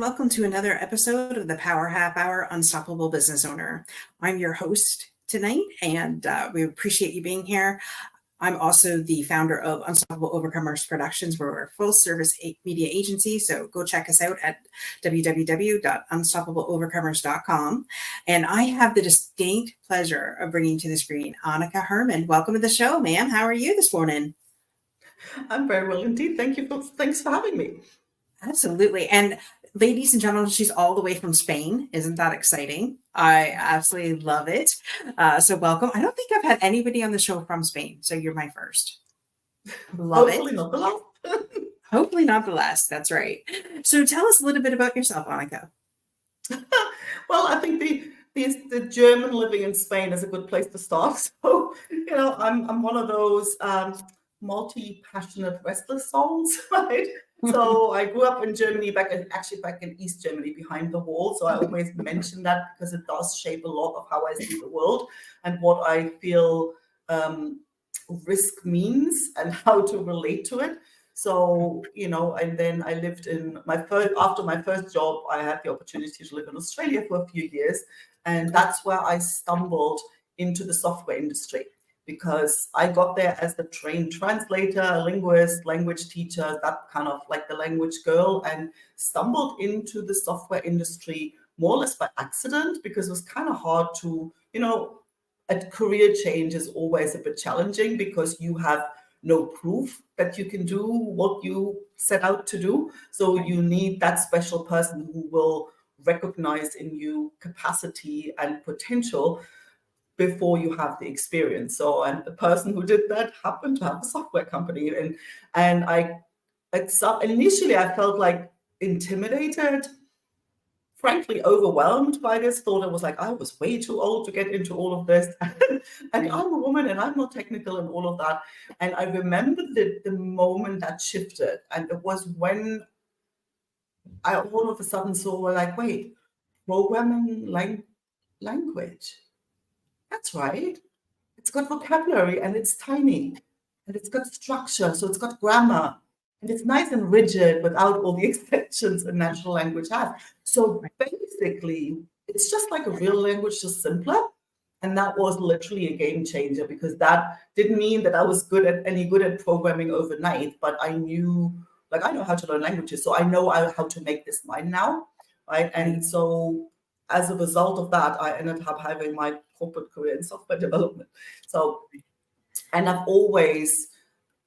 welcome to another episode of the Power Half Hour Unstoppable Business Owner. I'm your host tonight, and we appreciate you being here. I'm also the founder of Unstoppable Overcomers Productions. We're a full-service media agency, so go check us out at www.unstoppableovercomers.com. And I have the distinct pleasure of bringing to the screen Anke Herrmann. Welcome to the show, ma'am. How are you this morning? I'm very well indeed. Thanks for having me. Absolutely. And ladies and gentlemen, she's all the way from Spain. Isn't that exciting? I absolutely love it. So welcome. I don't think I've had anybody on the show from Spain, so you're my first. Love Hopefully it. not the last. Hopefully not the last. That's right. So tell us a little bit about yourself, Anke. Well, I think the German living in Spain is a good place to start. So, I'm one of those multi-passionate restless souls, right? So I grew up in Germany, back in East Germany, behind the wall. So I always mention that because it does shape a lot of how I see the world and what I feel risk means and how to relate to it. So, and then I lived after my first job, I had the opportunity to live in Australia for a few years. And that's where I stumbled into the software industry, because I got there as the trained translator, linguist, language teacher, that kind of like the language girl, and stumbled into the software industry more or less by accident, because it was kind of hard to, a career change is always a bit challenging because you have no proof that you can do what you set out to do. So you need that special person who will recognize in you capacity and potential before you have the experience. So, and the person who did that happened to have a software company, and initially I felt like intimidated, frankly overwhelmed by this. Thought I was way too old to get into all of this, and I'm a woman and I'm not technical and all of that. And I remember the moment that shifted, and it was when I all of a sudden saw wait, programming language. That's right. It's got vocabulary and it's tiny and it's got structure. So it's got grammar and it's nice and rigid without all the extensions a natural language has. So basically, it's just like a real language, just simpler. And that was literally a game changer, because that didn't mean that I was any good at programming overnight, but I knew, I know how to learn languages. So I know how to make this mine now. Right. And so as a result of that, I ended up having my corporate career in software development. So, and I've always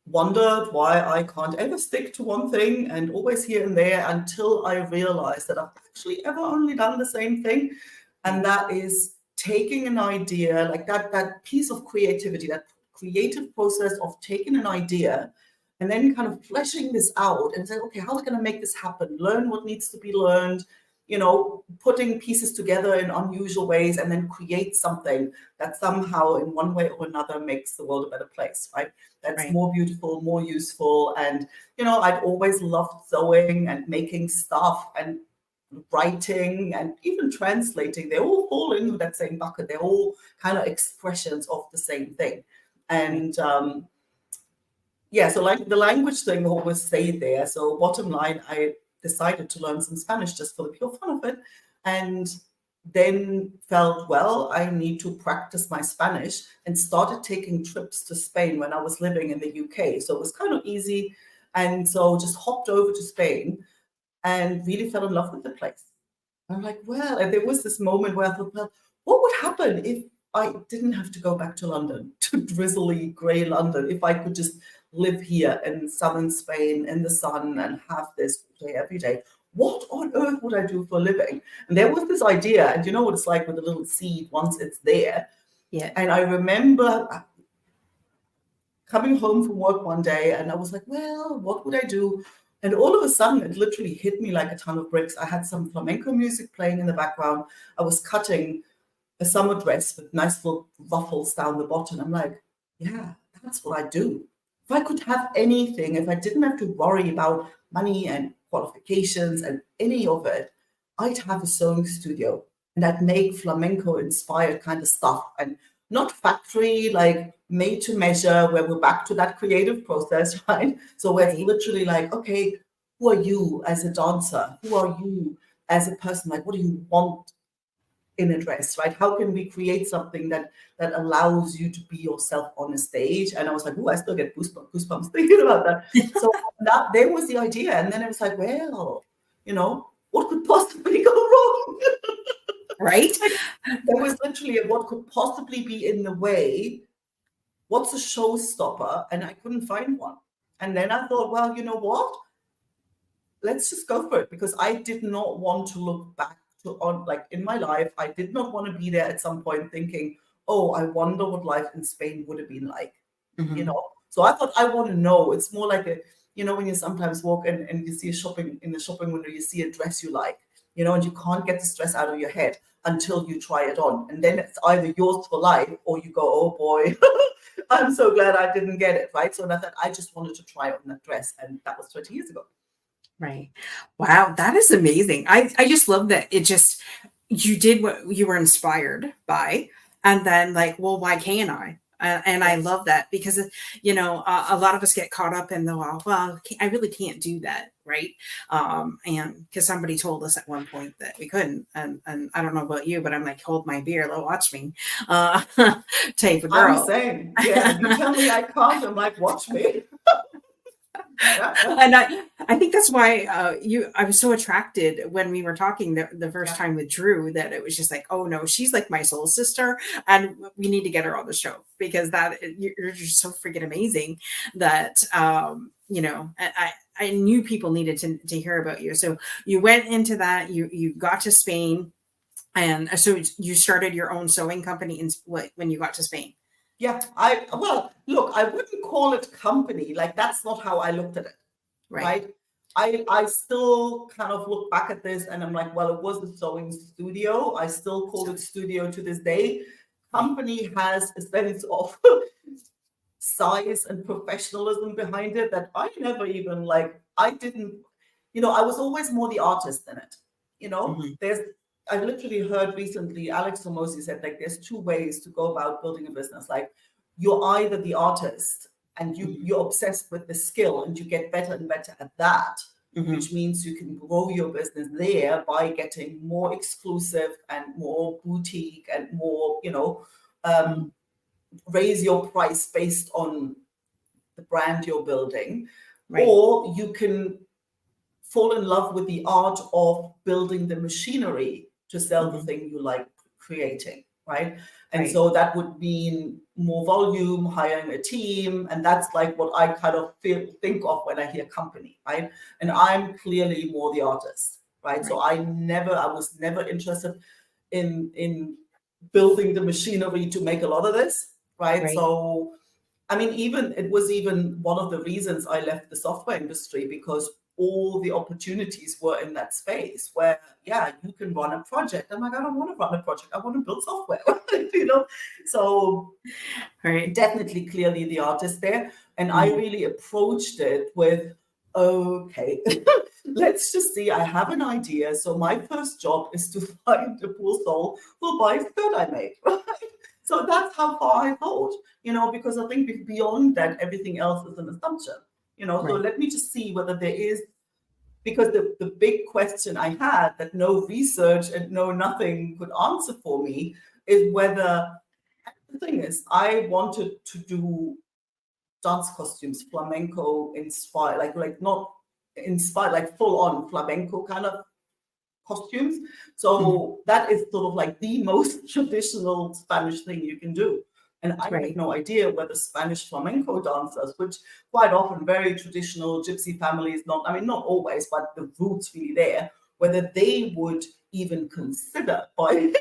wondered why I can't ever stick to one thing, and always here and there, until I realized that I've actually ever only done the same thing. And that is taking an idea, like that piece of creativity, that creative process of taking an idea and then kind of fleshing this out and saying, okay, how are we going to make this happen? Learn what needs to be learned, putting pieces together in unusual ways, and then create something that somehow in one way or another makes the world a better place, right? That's more beautiful, more useful. And, I'd always loved sewing and making stuff and writing and even translating. They all fall into that same bucket. They're all kind of expressions of the same thing. And so like the language thing always stayed there. So bottom line, I decided to learn some Spanish just for the pure fun of it, and then felt, well, I need to practice my Spanish, and started taking trips to Spain when I was living in the UK. So it was kind of easy. And so just hopped over to Spain and really fell in love with the place. I'm like, well, and there was this moment where I thought, well, what would happen if I didn't have to go back to London, to drizzly grey London, if I could just live here in southern Spain in the sun and have this day every day? What on earth would I do for a living? And there was this idea, and you know what it's like with a little seed once it's there. Yeah. And I remember coming home from work one day, and I was like, well, what would I do? And all of a sudden, it literally hit me like a ton of bricks. I had some flamenco music playing in the background. I was cutting a summer dress with nice little ruffles down the bottom. I'm like, yeah, that's what I do. If I could have anything, if I didn't have to worry about money and qualifications and any of it, I'd have a sewing studio and I'd make flamenco inspired kind of stuff, and not factory, like made to measure, where we're back to that creative process, right? So where it's literally like, okay, who are you as a dancer? Who are you as a person, like, what do you want in a dress, right? How can we create something that allows you to be yourself on a stage? And I was like, oh, I still get goosebumps thinking about that. So that there was the idea. And then it was like, well, what could possibly go wrong? Right. There was literally what could possibly be in the way. What's a showstopper? And I couldn't find one. And then I thought, well, you know what? Let's just go for it, because I did not want to look back like in my life. I did not want to be there at some point thinking, oh, I wonder what life in Spain would have been like, So I thought, I want to know. It's more like when you sometimes walk and you see in the shopping window, you see a dress you like, and you can't get this dress out of your head until you try it on. And then it's either yours for life or you go, oh boy, I'm so glad I didn't get it, right? So I thought, I just wanted to try on that dress. And that was 20 years ago. Right. Wow, that is amazing. I just love that you did what you were inspired by, and then like, well, why can't I? And I love that, because a lot of us get caught up in the well, I really can't do that, right? And because somebody told us at one point that we couldn't, and I don't know about you, but I'm like, hold my beer, watch me, type of girl. I'm saying, yeah. You tell me I can't, I'm like, watch me. And I think that's why I was so attracted when we were talking the first time with Drew, that it was just like, oh no, she's like my soul sister, and we need to get her on the show, because you're just so freaking amazing that I knew people needed to hear about you. So you went into that, you got to Spain, and so you started your own sewing company when you got to Spain. Yeah, look, I wouldn't call it company. Like, that's not how I looked at it, right? I still kind of look back at this and I'm like, well, it was a sewing studio. I still call it studio to this day. Company has a sense of size and professionalism behind it that I never even I was always more the artist in it. I literally heard recently, Alex Hormozi said, like, there's two ways to go about building a business. Like, you're either the artist and you're obsessed with the skill and you get better and better at that, which means you can grow your business there by getting more exclusive and more boutique and more, raise your price based on the brand you're building. Right. Or you can fall in love with the art of building the machinery to sell the thing you like creating, right? And so that would mean more volume, hiring a team, and that's like what I kind of think of when I hear company, right? And I'm clearly more the artist, right? So I was never interested in building the machinery to make a lot of this, right? So, I mean, it was even one of the reasons I left the software industry, because all the opportunities were in that space where, you can run a project. I'm like, I don't want to run a project. I want to build software, So definitely, clearly the artist there. And I really approached it with, okay, let's just see, I have an idea. So my first job is to find a poor soul who'll buy a skirt I made, right? So that's how far I thought, because I think beyond that, everything else is an assumption. So let me just see whether there is, because the big question I had that no research and no nothing could answer for me is whether, the thing is, I wanted to do dance costumes, flamenco inspired, like not inspired, like full on flamenco kind of costumes. So that is sort of like the most traditional Spanish thing you can do. And I had no idea whether Spanish flamenco dancers, which quite often very traditional gypsy families, not always, but the roots really there, whether they would even consider buying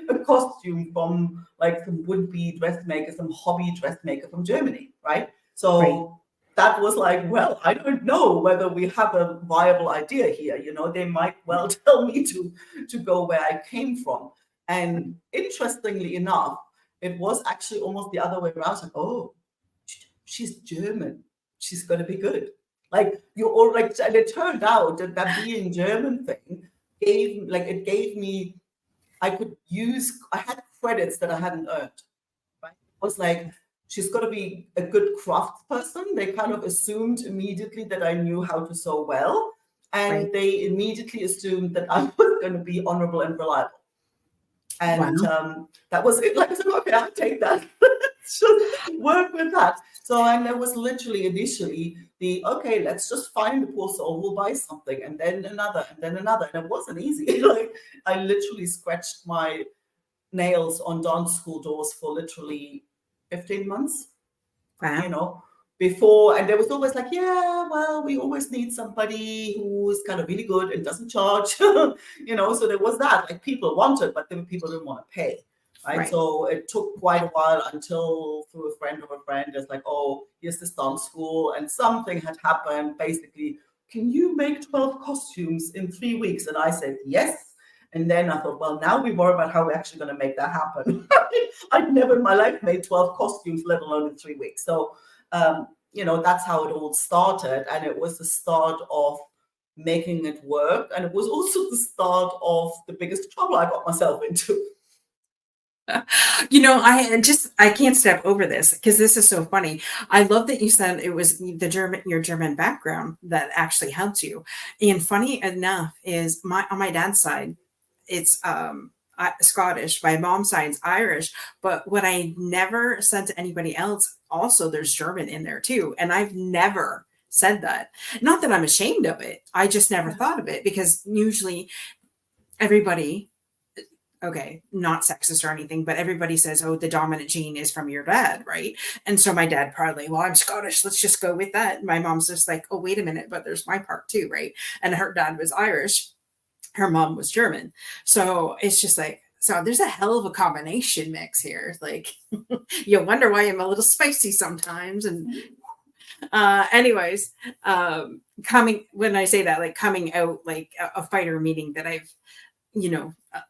a costume from like some would-be dressmaker, some hobby dressmaker from Germany, right? So that was like, well, I don't know whether we have a viable idea here. They might well tell me to go where I came from. And interestingly enough, it was actually almost the other way around. Like, oh, she's German. She's going to be good. Like, you're all like, and it turned out that being German thing gave me, I had credits that I hadn't earned. Right? It was like, she's got to be a good craft person. They kind of assumed immediately that I knew how to sew well. And Right. they immediately assumed that I was going to be honorable and reliable. And Wow. that was it. Like I said, okay, I'll take that. Let's just work with that. So, and there was literally initially okay, let's just find the poor soul who'll buy something, and then another, and then another. And it wasn't easy. Like, I literally scratched my nails on dance school doors for literally 15 months, you Wow. know, before. And there was always like, yeah, well, we always need somebody who's kind of really good and doesn't charge, so there was that, like, people wanted, but then people didn't want to pay, right? Right. So it took quite a while until through a friend of a friend, it's like, oh, here's this dance school, and something had happened, basically, can you make 12 costumes in 3 weeks? And I said yes. And then I thought, well, now we worry about how we're actually going to make that happen. I'd never in my life made 12 costumes, let alone in 3 weeks. So, that's how it all started. And it was the start of making it work. And it was also the start of the biggest trouble I got myself into. I can't step over this because this is so funny. I love that you said it was your German background that actually helped you. And funny enough is on my dad's side, it's Scottish. My mom's side's Irish. But what I never said to anybody else, also there's German in there too. And I've never said that. Not that I'm ashamed of it. I just never thought of it because usually everybody, okay, not sexist or anything, but everybody says, oh, the dominant gene is from your dad, right? And so my dad probably, well, I'm Scottish, let's just go with that. My mom's just like, oh, wait a minute, but there's my part too, right? And her dad was Irish, her mom was German. So it's just like, so there's a hell of a combination mix here. Like, you wonder why I'm a little spicy sometimes. And anyways, when I say that, like coming out, like a fighter, meaning that I've, you know, I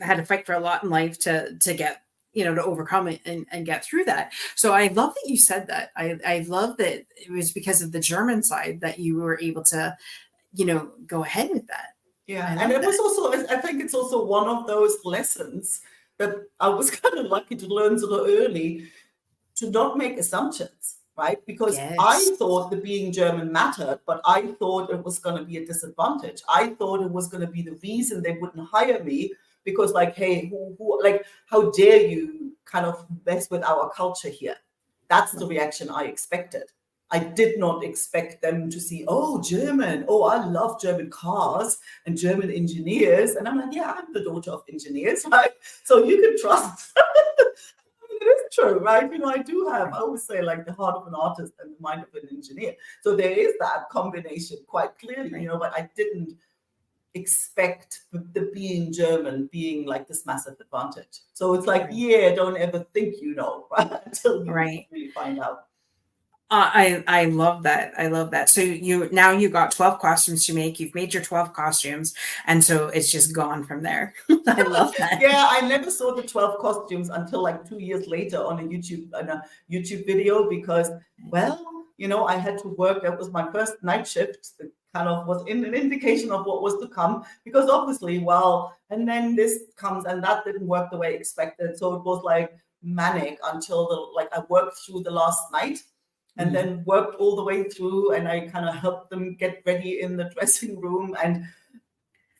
had to fight for a lot in life to get, to overcome it and get through that. So I love that you said that. I love that it was because of the German side that you were able to, go ahead with that. Yeah, I and love it was that. also, I think it's also one of those lessons that I was kind of lucky to learn sort of early, to not make assumptions, right? Because I Yes. thought the being German mattered, but I thought it was going to be a disadvantage. I thought it was going to be the reason they wouldn't hire me, because like, hey, like, how dare you kind of mess with our culture here? That's the reaction I expected. I did not expect them to see, oh, German. Oh, I love German cars and German engineers. And I'm like, yeah, I'm the daughter of engineers, right? So you can trust. It is true, right? I always say, like, the heart of an artist and the mind of an engineer. So there is that combination quite clearly, Right. but I didn't expect the being German being like this massive advantage. So it's like, Right. yeah, don't ever think right? Until you Right. really find out. I love that. I love that. So you got 12 costumes to make. You've made your 12 costumes, and so it's just gone from there. I love that. Yeah, I never saw the 12 costumes until like 2 years later on a YouTube video, because, well, I had to work. That was my first night shift. That kind of was an indication of what was to come, because obviously, well, and then this comes, and that didn't work the way expected. So it was like manic until I worked through the last night, and Mhm. then worked all the way through, and I kind of helped them get ready in the dressing room. And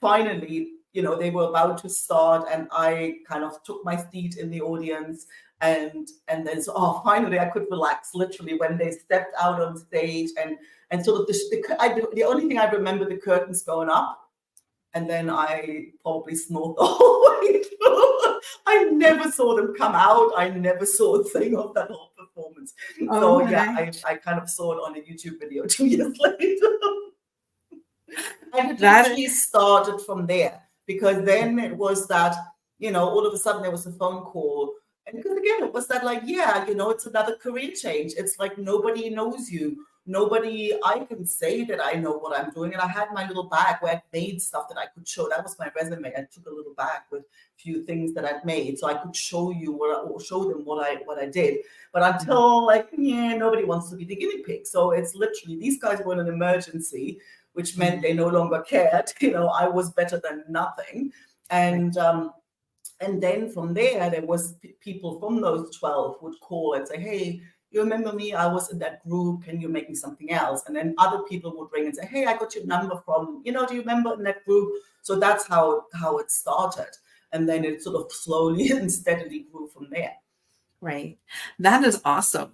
finally, they were about to start, and I kind of took my seat in the audience, and then, so, oh, finally I could relax, literally, when they stepped out on stage, and sort of the only thing I remember, the curtains going up, and then I probably snored the whole way through. I never saw them come out. I never saw a thing of that whole performance. Oh So yeah, my. I kind of saw it on a YouTube video 2 years later. And it That literally started from there, because then it was that, all of a sudden there was a phone call. And because again, it was that, like, yeah, it's another career change. It's like nobody knows you. I can say that I know what I'm doing. And I had my little bag where I made stuff that I could show. That was my resume. I took a little bag with a few things that I'd made, so I could show them what I did. But until, like, yeah, nobody wants to be the guinea pig. So it's literally, these guys were in an emergency, which meant they no longer cared. I was better than nothing. And then from there was people from those 12 would call and say, hey, you remember me? I was in that group. Can you make me something else? And then other people would ring and say, hey, I got your number from, do you remember in that group? So that's how it started. And then it sort of slowly and steadily grew from there. Right. That is awesome.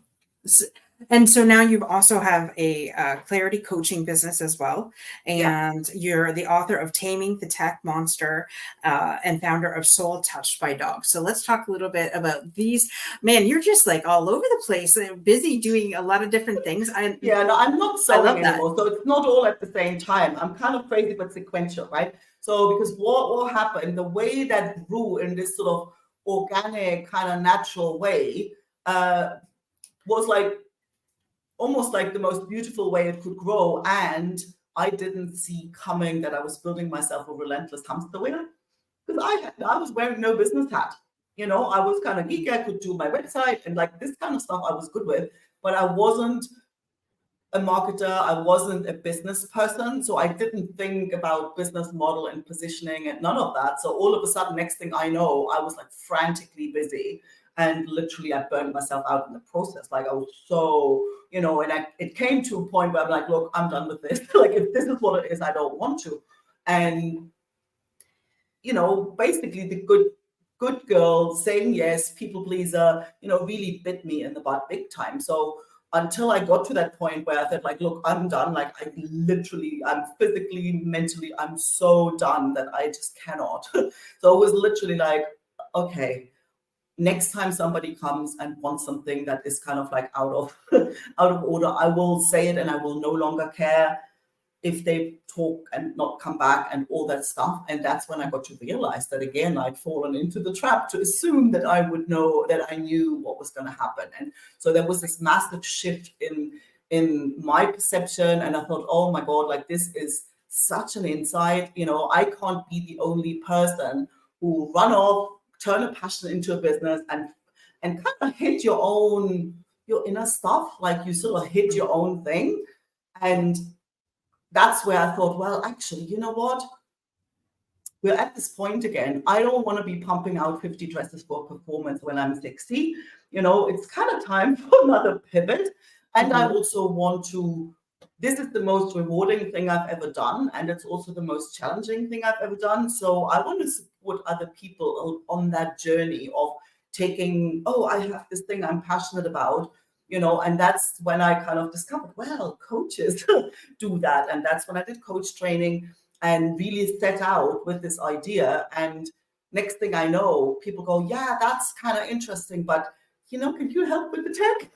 And so now you also have a clarity coaching business as well. And you're the author of Taming the Tech Monster and founder of Soul Touched by Dogs. So let's talk a little bit about these. Man, you're just like all over the place, busy doing a lot of different things. No, I'm not sewing anymore. So it's not all at the same time. I'm kind of crazy, but sequential, right? So because what happened, the way that grew in this sort of organic, kind of natural way was like almost like the most beautiful way it could grow. And I didn't see coming that I was building myself a relentless hamster wheel, because I was wearing no business hat. I was kind of geeky. I could do my website and like this kind of stuff I was good with, but I wasn't a marketer. I wasn't a business person. So I didn't think about business model and positioning and none of that. So all of a sudden, next thing I know, I was like frantically busy. And literally, I burned myself out in the process. Like I was so, and it came to a point where I'm like, look, I'm done with this. Like if this is what it is, I don't want to. And, basically the good girl saying yes, people pleaser, really bit me in the butt big time. So until I got to that point where I said like, look, I'm done. Like I'm physically, mentally, I'm so done that I just cannot. So it was literally like, okay, next time somebody comes and wants something that is kind of like out of order, I will say it and I will no longer care if they talk and not come back and all that stuff. And that's when I got to realize that again, I'd fallen into the trap to assume that I would know, that I knew what was going to happen. And so there was this massive shift in my perception. And I thought, oh my God, like this is such an insight. I can't be the only person who run off, turn a passion into a business and kind of hit your inner stuff. Like you sort of hit your own thing. And that's where I thought, well, actually, you know what? We're at this point again. I don't want to be pumping out 50 dresses for performance when I'm 60. It's kind of time for another pivot. And I also want to, this is the most rewarding thing I've ever done. And it's also the most challenging thing I've ever done. So I want to support other people on that journey of taking, I have this thing I'm passionate about, and that's when I kind of discovered, well, coaches do that. And that's when I did coach training and really set out with this idea. And next thing I know, people go, yeah, that's kind of interesting, but, can you help with the tech?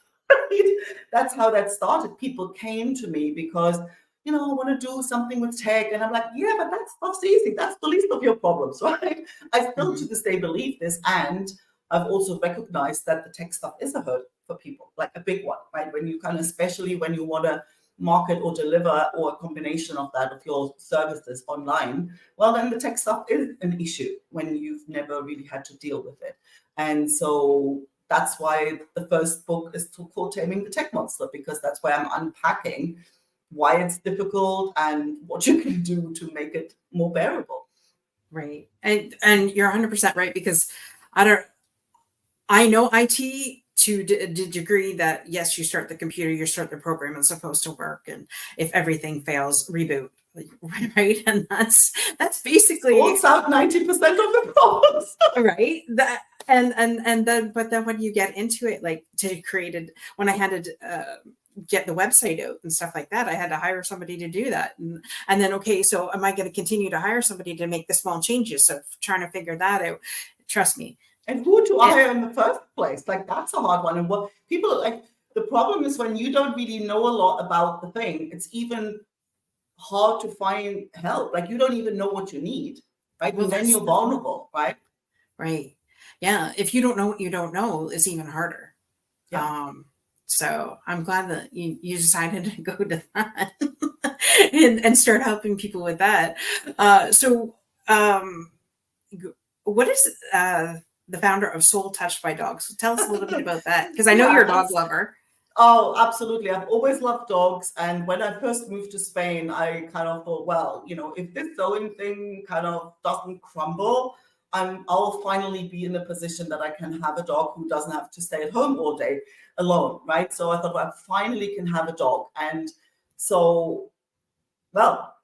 That's how that started. People came to me because, I want to do something with tech. And I'm like, yeah, but that stuff's easy. That's the least of your problems, right? I still to this day believe this. And I've also recognized that the tech stuff is a hurdle for people, like a big one, right? When you especially when you want to market or deliver or a combination of that, of your services online, well, then the tech stuff is an issue when you've never really had to deal with it. And so that's why the first book is called Taming the Tech Monster, because that's where I'm unpacking why it's difficult and what you can do to make it more bearable. Right. And you're 100% right, because I know IT to the degree that, yes, you start the computer, you start the program, it's supposed to work. And if everything fails, reboot. Right. And that's basically sorts out 90% of the problems. Right. That and then, but then when you get into it, like to create it, when I had to get the website out and stuff like that, I had to hire somebody to do that. And then, okay, so am I going to continue to hire somebody to make the small changes? So trying to figure that out, trust me. And who to hire in the first place? Like, that's a hard one. And what people like, the problem is when you don't really know a lot about the thing, it's even hard to find help. Like, you don't even know what you need, right? Well, and then you're vulnerable, right? Right. Yeah. If you don't know what you don't know, it's even harder. Yeah. So I'm glad that you decided to go to that and start helping people with that. What is the founder of Soul Touched by Dogs? Tell us a little bit about that, because I know you're a dog lover. Oh, absolutely. I've always loved dogs. And when I first moved to Spain, I kind of thought, well, if this sewing thing kind of doesn't crumble, I'll finally be in a position that I can have a dog who doesn't have to stay at home all day alone, right? So I thought, well, I finally can have a dog. And so, well,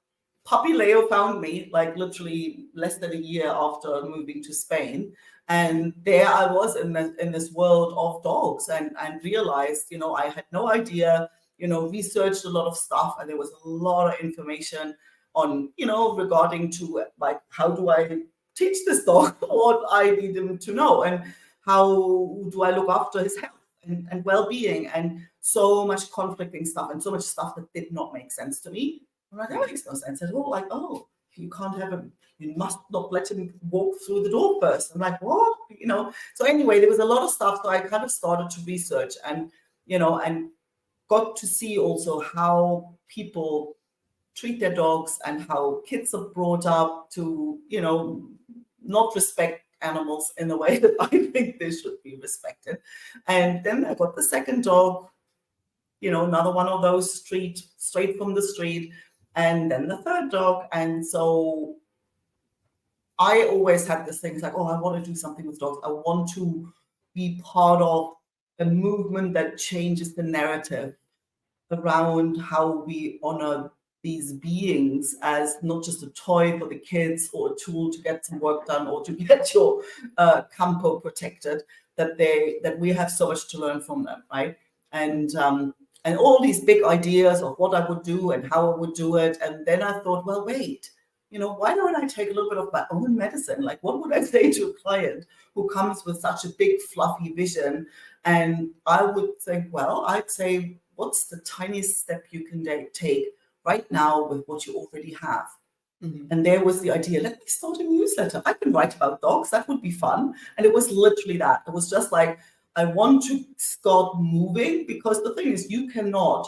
puppy Leo found me like literally less than a year after moving to Spain. And there I was in this world of dogs, and realized, I had no idea, researched a lot of stuff, and there was a lot of information on, regarding to like, how do I teach this dog what I need him to know, and how do I look after his health and well-being, and so much conflicting stuff and so much stuff that did not make sense to me. I'm like, that makes no sense at all. Like, oh, you can't have him, you must not let him walk through the door first. I'm like, what? So anyway, there was a lot of stuff. So I kind of started to research, and, and got to see also how people treat their dogs, and how kids are brought up to, not respect animals in the way that I think they should be respected. And then I got the second dog, another one of those straight from the street, and then the third dog. And so I always had this thing, it's like, oh, I want to do something with dogs. I want to be part of a movement that changes the narrative around how we honor these beings as not just a toy for the kids, or a tool to get some work done, or to get your campo protected, that we have so much to learn from them, right? And all these big ideas of what I would do and how I would do it. And then I thought, well, wait, why don't I take a little bit of my own medicine? Like, what would I say to a client who comes with such a big, fluffy vision? And I would think, well, I'd say, what's the tiniest step you can take right now with what you already have? Mm-hmm. And there was the idea, let me start a newsletter. I can write about dogs. That would be fun. And it was literally that. It was just like, I want to start moving, because the thing is, you cannot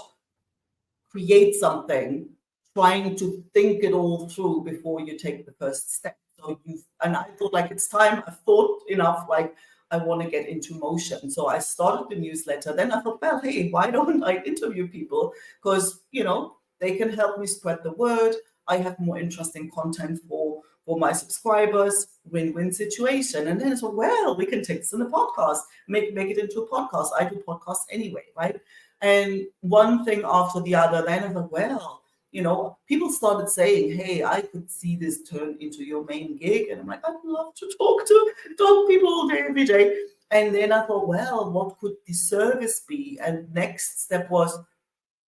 create something trying to think it all through before you take the first step. So and I thought, like, it's time. I thought enough, like, I want to get into motion. So I started the newsletter. Then I thought, well, hey, why don't I interview people? Because, they can help me spread the word. I have more interesting content for my subscribers, win-win situation. And then it's, well, we can take this in a podcast, make it into a podcast. I do podcasts anyway, right? And one thing after the other, then I thought, well, people started saying, hey, I could see this turn into your main gig. And I'm like, I'd love to talk to dog people all day, every day. And then I thought, well, what could the service be? And next step was,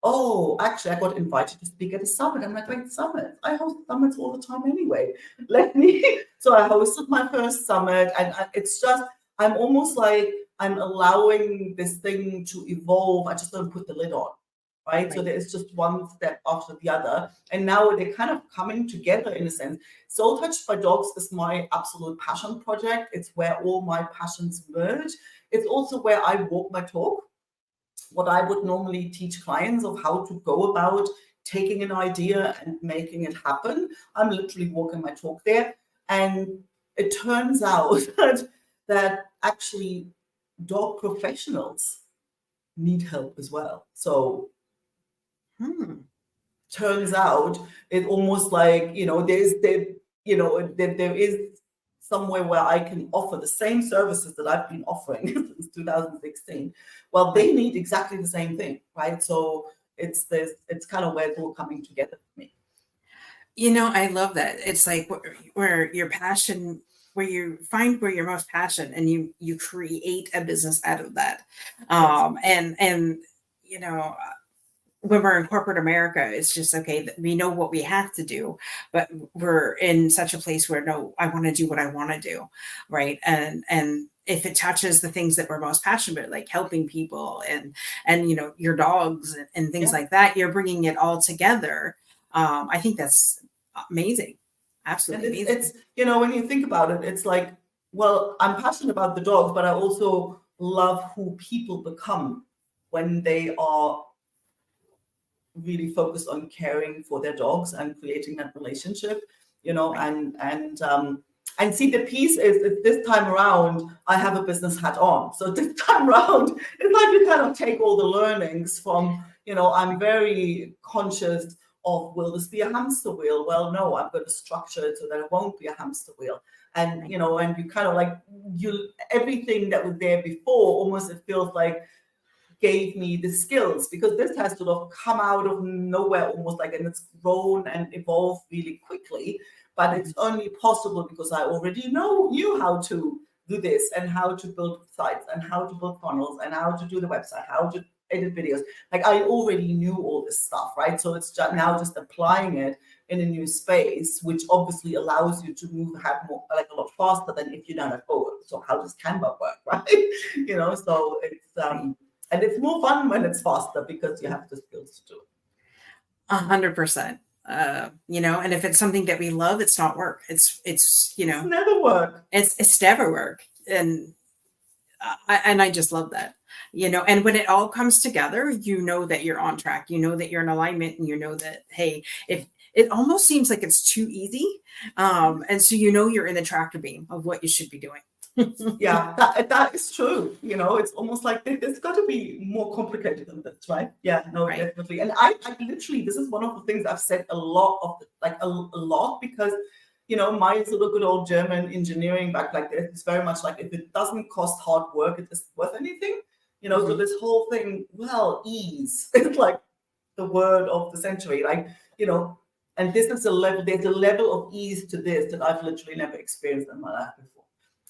oh, actually, I got invited to speak at a summit. I'm like, wait, summit? I host summits all the time anyway. So I hosted my first summit, and it's just, I'm almost like, I'm allowing this thing to evolve. I just don't put the lid on, right? So there's just one step after the other. And now they're kind of coming together in a sense. Soul Touched by Dogs is my absolute passion project. It's where all my passions merge. It's also where I walk my talk. What I would normally teach clients of how to go about taking an idea and making it happen. I'm literally walking my talk there. And it turns out that actually dog professionals need help as well. So turns out it almost like, there is somewhere where I can offer the same services that I've been offering since 2016. Well, they need exactly the same thing, right? So it's kind of where it's all coming together for me. I love that. It's like where your passion, where you find where your most passion, and you create a business out of that. And when we're in corporate America, it's just, okay, we know what we have to do, but we're in such a place where, no, I want to do what I want to do. Right. And if it touches the things that we're most passionate about, like helping people and your dogs and things like that, you're bringing it all together. I think that's amazing. Absolutely amazing. It's, when you think about it, it's like, well, I'm passionate about the dogs, but I also love who people become when they are really focused on caring for their dogs and creating that relationship, and see, the piece is this time around, I have a business hat on. So this time around, it's like you kind of take all the learnings from, I'm very conscious of, will this be a hamster wheel? Well, no, I'm going to structure it so that it won't be a hamster wheel. And, you know, and you kind of like, everything that was there before, almost it feels like gave me the skills, because this has sort of come out of nowhere almost like, and it's grown and evolved really quickly. But it's only possible because I already knew how to do this, and how to build sites, and how to build funnels, and how to do the website, how to edit videos. Like I already knew all this stuff, right? So it's just now just applying it in a new space, which obviously allows you to move more, like a lot faster than if you don't have, oh, so how does Canva work, right? You know, so it's and it's more fun when it's faster because you have the skills to do it. 100%. You know, and if it's something that we love, it's not work. It's you know, It's never work. It's never work. And I just love that, you know, and when it all comes together, you know that you're on track, you know that you're in alignment, and you know that, hey, if it almost seems like it's too easy. And so, you know, you're in the tractor beam of what you should be doing. Yeah, that is true. You know, it's almost like it's got to be more complicated than this, right? Yeah, no, Right. definitely. And I literally, this is one of the things I've said a lot of, like a lot, because, you know, my sort of good old German engineering background, like it's very much like, if it doesn't cost hard work, it isn't worth anything. You know, so this whole thing, well, ease, it's like the word of the century, like, you know, and this is there's a level of ease to this that I've literally never experienced in my life before.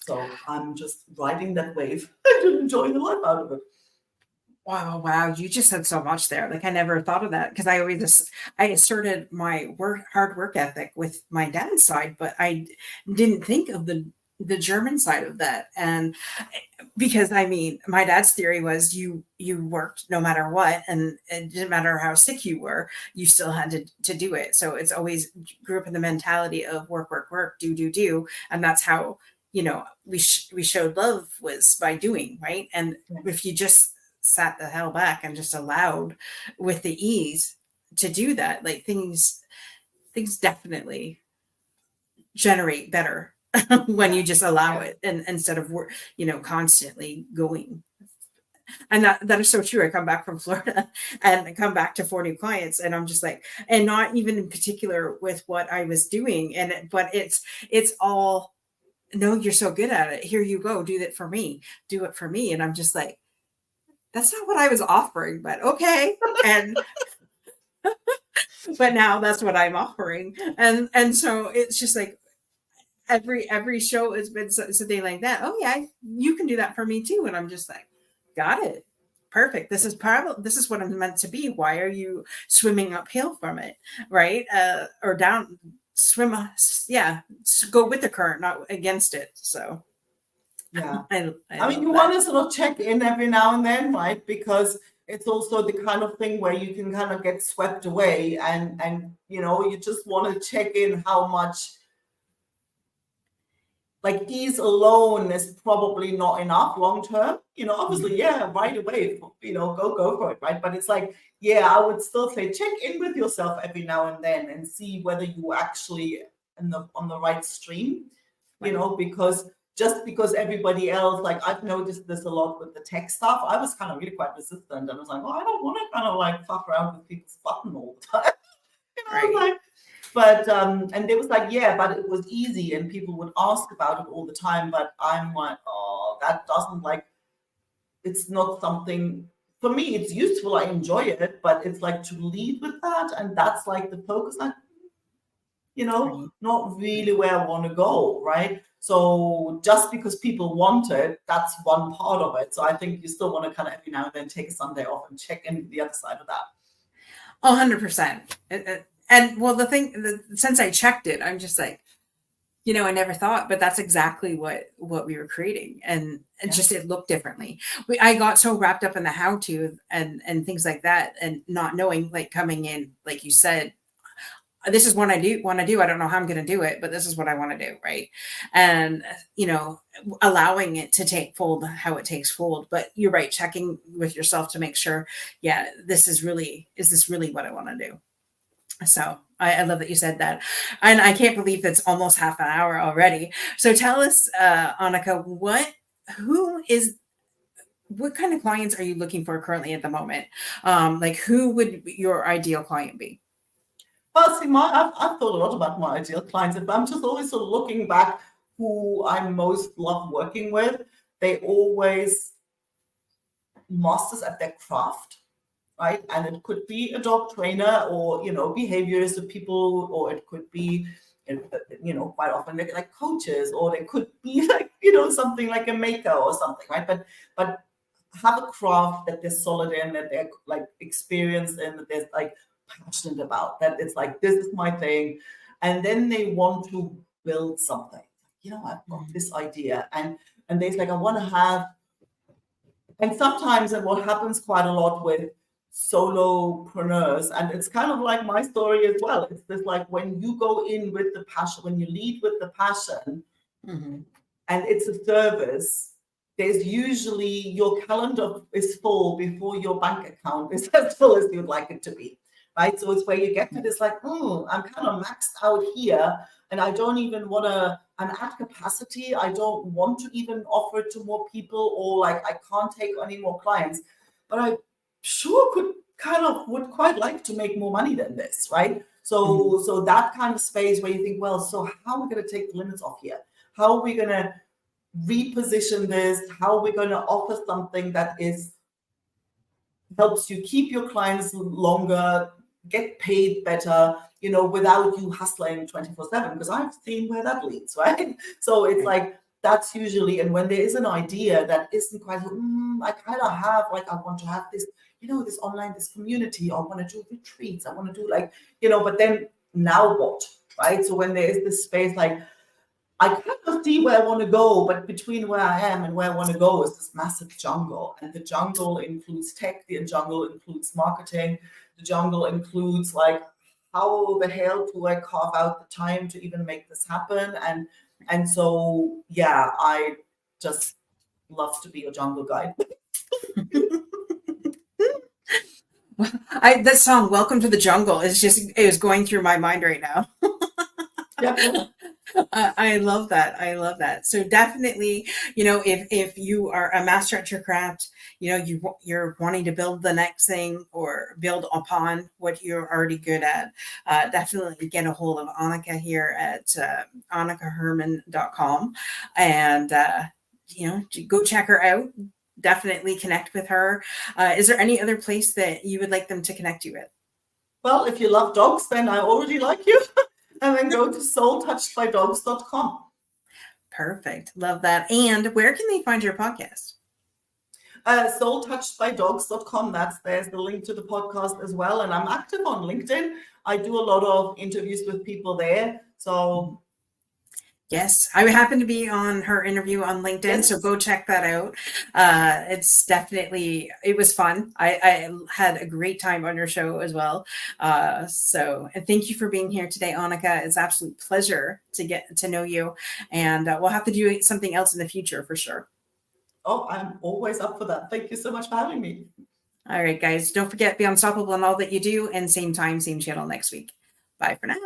So I'm just riding that wave and enjoying the life out of it. Wow, you just said so much there. Like I never thought of that, because I asserted my hard work ethic with my dad's side, but I didn't think of the German side of that. And because I mean, my dad's theory was you worked no matter what, and it didn't matter how sick you were, you still had to do it. So it's always grew up in the mentality of work, do, and that's how, you know, we showed love, was by doing, right? And if you just sat the hell back and just allowed with the ease to do that, like things definitely generate better when you just allow it, and instead of you know, constantly going. And that is so true. I come back from Florida and I come back to 4 new clients, and I'm just like, and not even in particular with what I was doing, but it's all, no, you're so good at it, here you go, do it for me. And I'm just like, that's not what I was offering, but okay. And but now that's what I'm offering. And so it's just like every show has been something like that. Oh yeah, you can do that for me too. And I'm just like, got it. Perfect. This is what I'm meant to be. Why are you swimming uphill from it? Right? Or down, swim. Yeah. Go with the current, not against it. So yeah. I mean, you want to sort of check in every now and then, right? Because it's also the kind of thing where you can kind of get swept away, and you know, you just want to check in how much, like, ease alone is probably not enough long term. You know, obviously, yeah, right away, you know, go for it, right? But it's like, yeah, I would still say check in with yourself every now and then and see whether you actually on the right stream, you know, because just because everybody else, like I've noticed this a lot with the tech stuff, I was kind of really quite resistant, and I was like, well, I don't want to kind of like fuck around with people's button all the time. You know, right. like, but and they was like, yeah, but it was easy, and people would ask about it all the time. But I'm like, oh, that doesn't, like, it's not something for me. It's useful, I enjoy it, but it's like to lead with that, and that's like the focus. Like, you know, not really where I want to go, right? So just because people want it, that's one part of it. So I think you still want to kind of every now and then take a Sunday off and check in the other side of that. 100%. And well, since I checked it, I'm just like, you know, I never thought, but that's exactly what we were creating, and just it looked differently. I got so wrapped up in the how to and things like that, and not knowing, like coming in, like you said, this is what I want to do. I don't know how I'm going to do it, but this is what I want to do. Right. And, you know, allowing it to take fold, how it takes fold. But you're right. Checking with yourself to make sure, yeah, is this really what I want to do? So I love that you said that. And I can't believe it's almost half an hour already. So tell us, Anke, what kind of clients are you looking for currently at the moment? Like, who would your ideal client be? Well, see, I've thought a lot about my ideal clients, but I'm just always sort of looking back who I most love working with, they always masters at their craft, right? And it could be a dog trainer or, behaviorist of people, or it could be, quite often they're like coaches, or they could be like, something like a maker or something, right? But have a craft that they're solid in, that they're like experienced in, that they're like passionate about, that it's like, this is my thing. And then they want to build something. I've got this idea, and they're like, I want to have. And sometimes, and what happens quite a lot with solopreneurs, and it's kind of like my story as well. It's this like, when you go in with the passion, when you lead with the passion, and it's a service, there's usually your calendar is full before your bank account is as full as you'd like it to be, right? So it's where you get to this like, I'm kind of maxed out here, and I don't even want to, I'm at capacity. I don't want to even offer it to more people, or like, I can't take any more clients, but I sure would quite like to make more money than this, right? So that kind of space where you think, well, so how are we going to take the limits off here? How are we going to reposition this? How are we going to offer something that helps you keep your clients longer, get paid better, without you hustling 24/7? Because I've seen where that leads, right? So it's like, that's usually, and when there is an idea that isn't quite, I kind of have, like, I want to have this, this online, this community, I want to do retreats, I want to do like, but then now what, right? So when there is this space, like, I kind of see where I want to go, but between where I am and where I want to go is this massive jungle. And the jungle includes tech, the jungle includes marketing, the jungle includes like, how the hell do I carve out the time to even make this happen? And so, yeah, I just love to be a jungle guide. That song "Welcome to the Jungle" it was going through my mind right now. Yeah. I love that. I love that. So definitely, if you are a master at your craft, you're wanting to build the next thing or build upon what you're already good at, definitely get a hold of Anke here at AnkeHerrmann.com, and go check her out. Definitely connect with her. Is there any other place that you would like them to connect you with? Well, if you love dogs, then I already like you. And then go to soultouchedbydogs.com. Perfect. Love that. And where can they find your podcast? Soultouchedbydogs.com. There's the link to the podcast as well. And I'm active on LinkedIn. I do a lot of interviews with people there. So yes, I happen to be on her interview on LinkedIn, yes. So go check that out. It was fun. I had a great time on your show as well. And thank you for being here today, Anke. It's an absolute pleasure to get to know you. And we'll have to do something else in the future for sure. Oh, I'm always up for that. Thank you so much for having me. All right, guys. Don't forget, be unstoppable in all that you do. And same time, same channel next week. Bye for now.